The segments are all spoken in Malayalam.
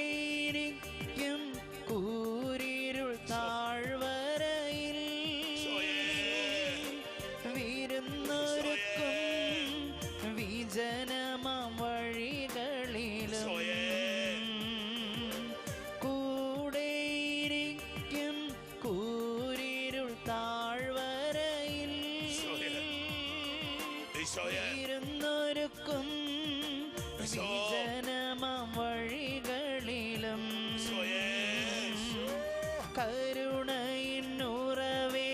കൂടെയിരിക്കും കൂരിരുൾ താഴ്വരയിൽ വിരുന്നൊരുക്കും വിജനമാം വഴികളിലും കൂടെയിരിക്കും കൂരിരുൾ താഴ്വരയിൽ വിരുന്നൊരുക്കും വിജനമാം വഴികളിലും കരുണയിൻ ഉറവേ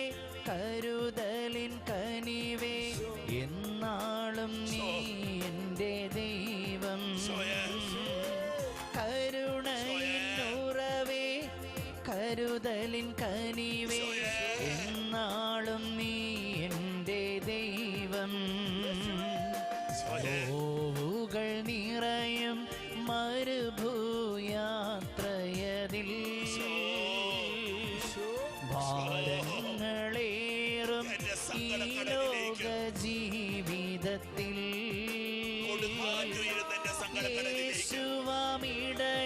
കരുതലിൻ കനിവേ എന്നാളും നീ എൻ്റെ ദൈവം. കരുണയിൻ ഉറവേ കരുതലിൻ കനിവേ എന്നാളും നീ എൻ്റെ ദൈവം. നോവുകൾ നിറയും മരുഭൂയാത്രയതിൽ ഭാരങ്ങളേറും ഈ ലോക ജീവിതത്തിൽ യേശുവാമിടയൻ